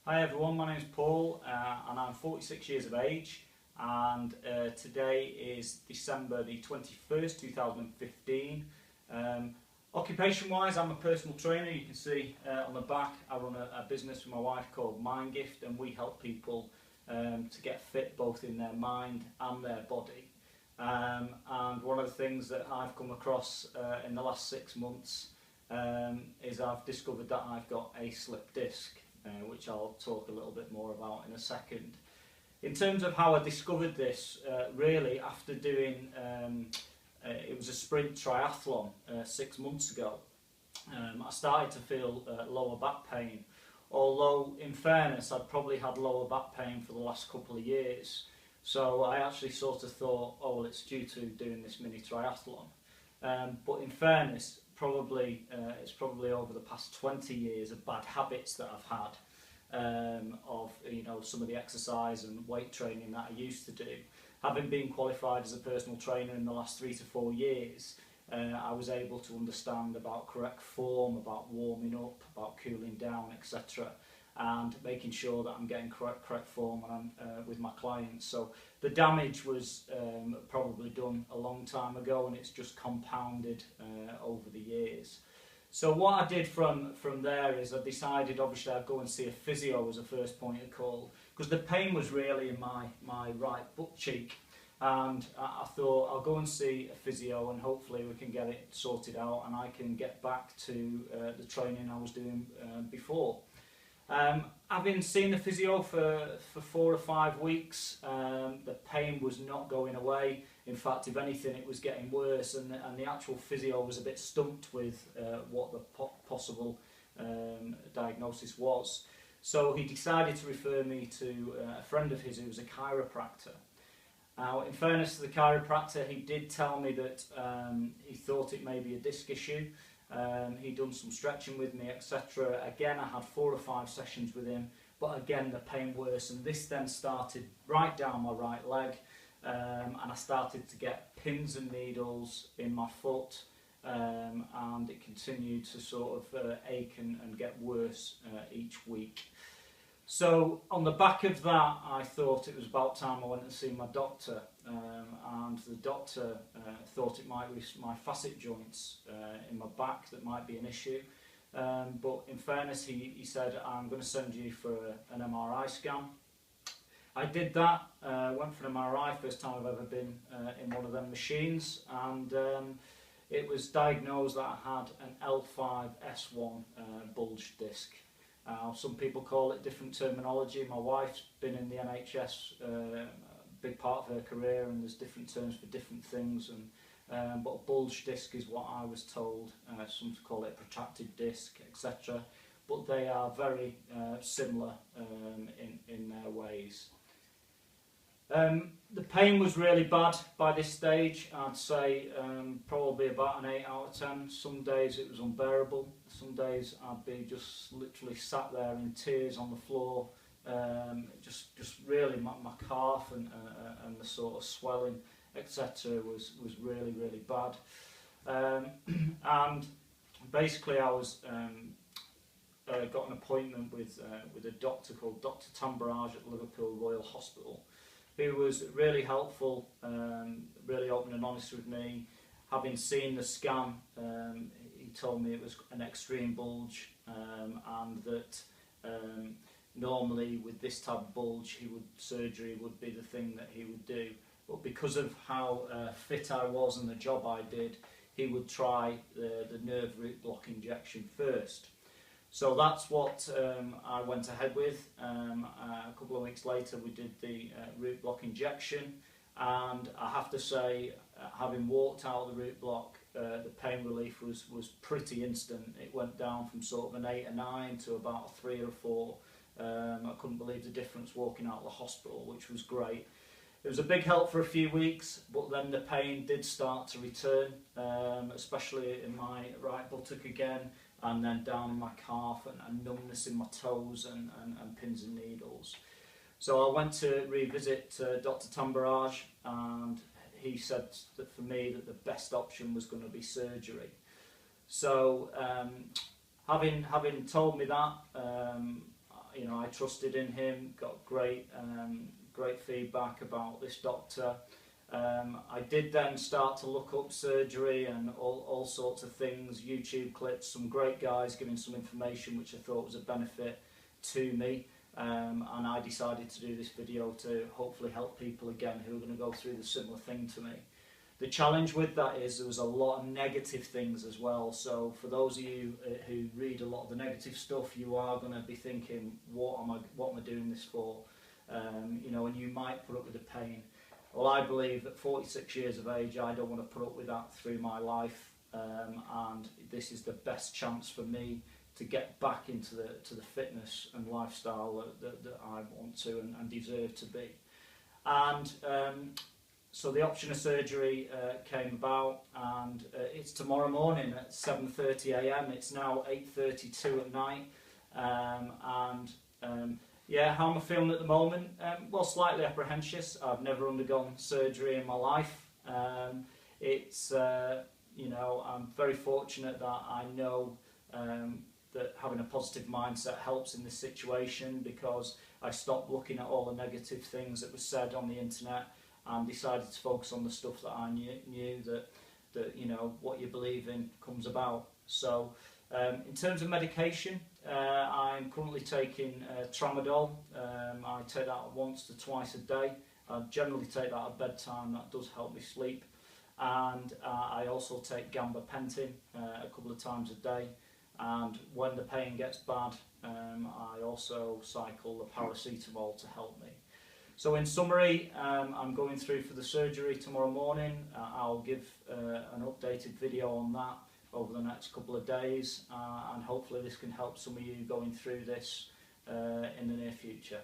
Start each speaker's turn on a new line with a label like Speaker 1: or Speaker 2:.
Speaker 1: Hi everyone, my name is Paul and I'm 46 years of age, and today is December the 21st 2015. Occupation wise, I'm a personal trainer. You can see on the back I run a business with my wife called Mindgift, and we help people to get fit both in their mind and their body. And one of the things that I've come across in the last 6 months is I've discovered that I've got a slip disc, which I'll talk a little bit more about in a second. In terms of how I discovered this, really after doing, it was a sprint triathlon 6 months ago, I started to feel lower back pain, although in fairness I'd probably had lower back pain for the last couple of years. So I actually sort of thought, oh well, it's due to doing this mini triathlon. But in fairness, it's probably over the past 20 years of bad habits that I've had, of some of the exercise and weight training that I used to do. Having been qualified as a personal trainer in the last 3 to 4 years, I was able to understand about correct form, about warming up, about cooling down, etc. and making sure that I'm getting correct form with my clients. So the damage was probably done a long time ago, and it's just compounded over the years. So what I did from there is I decided obviously I'd go and see a physio as a first point of call, because the pain was really in my right butt cheek, and I thought I'll go and see a physio and hopefully we can get it sorted out and I can get back to the training I was doing before. Having seen the physio for 4 or 5 weeks, the pain was not going away. In fact, if anything, it was getting worse, and the actual physio was a bit stumped with what the possible diagnosis was. So he decided to refer me to a friend of his who was a chiropractor. Now, in fairness to the chiropractor, he did tell me that he thought it may be a disc issue. He'd done some stretching with me, etc. Again, I had 4 or 5 sessions with him, but again the pain worsened. This then started right down my right leg, and I started to get pins and needles in my foot, and it continued to sort of ache and get worse each week. So on the back of that, I thought it was about time I went and see my doctor, and the doctor thought it might be my facet joints in my back that might be an issue, but in fairness he said, I'm going to send you for an MRI scan. I did that, went for an MRI, first time I've ever been in one of them machines, and it was diagnosed that I had an L5 S1 bulged disc. Some people call it different terminology. My wife's been in the NHS a big part of her career, and there's different terms for different things, and but a bulge disc is what I was told. Some call it a protracted disc, etc. But they are very similar in their ways. The pain was really bad by this stage. I'd say probably about an 8 out of 10. Some days it was unbearable. Some days I'd be just literally sat there in tears on the floor. Just really my calf and the sort of swelling, etc. was really bad. And basically I was got an appointment with a doctor called Dr. Tambaraj at Liverpool Royal Hospital, who was really helpful, really open and honest with me. Having seen the scan, he told me it was an extreme bulge, and that normally with this type of bulge surgery would be the thing that he would do. But because of how fit I was and the job I did, he would try the nerve root block injection first. So that's what I went ahead with. A couple of weeks later we did the root block injection, and I have to say, having walked out of the root block, the pain relief was pretty instant. It went down from sort of an 8 or 9 to about a 3 or 4. I couldn't believe the difference walking out of the hospital, which was great. It was a big help for a few weeks, but then the pain did start to return, especially in my right buttock again, and then down in my calf, and numbness in my toes, and pins and needles. So I went to revisit Dr. Tambaraj, and he said that for me that the best option was going to be surgery. So having told me that, you know, I trusted in him, got great feedback about this doctor. I did then start to look up surgery and all sorts of things, YouTube clips, some great guys giving some information which I thought was a benefit to me, and I decided to do this video to hopefully help people again who are going to go through the similar thing to me. The challenge with that is there was a lot of negative things as well, so for those of you who read a lot of the negative stuff, you are going to be thinking, what am I doing this for? You know, and you might put up with the pain. Well, I believe at 46 years of age, I don't want to put up with that through my life, and this is the best chance for me to get back into the fitness and lifestyle that I want to and deserve to be. And so the option of surgery came about, and it's tomorrow morning at 7:30 AM. It's now 8:32 at night, yeah, how am I feeling at the moment? Well, slightly apprehensive. I've never undergone surgery in my life. You know, I'm very fortunate that I know that having a positive mindset helps in this situation, because I stopped looking at all the negative things that were said on the internet and decided to focus on the stuff that I knew that you know, what you believe in comes about. So in terms of medication, I'm currently taking tramadol. I take that once to twice a day. I generally take that at bedtime. That does help me sleep. And I also take gabapentin a couple of times a day. And when the pain gets bad, I also cycle the paracetamol to help me. So in summary, I'm going through for the surgery tomorrow morning. I'll give an updated video on that over the next couple of days, and hopefully this can help some of you going through this in the near future.